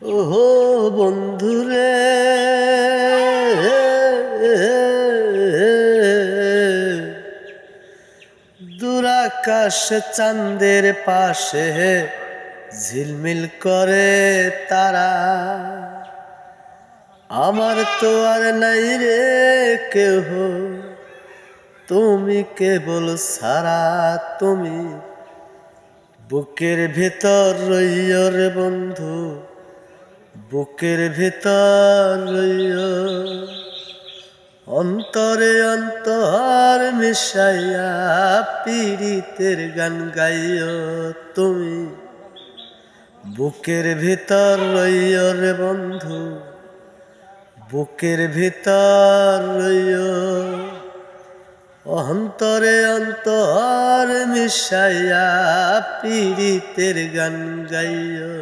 ওহো বন্ধুরে, দূরাকাশ চাঁদের পাশে ঝিলমিল করে তারা। আমার তো আর নাই রে কেহ, তুমি কেবল সারা। তুমি বুকের ভেতর রইও রে বন্ধু, বুকের ভেতর রইও। অন্তরে অন্তর মিশাইয়া পীড়িতের গান গাইও। তুমি বুকের ভেতর রইও রে বন্ধু, বুকের ভেতর রইও। অন্তরে অন্তর মিশাইয়া পীড়িতের গান গাইও।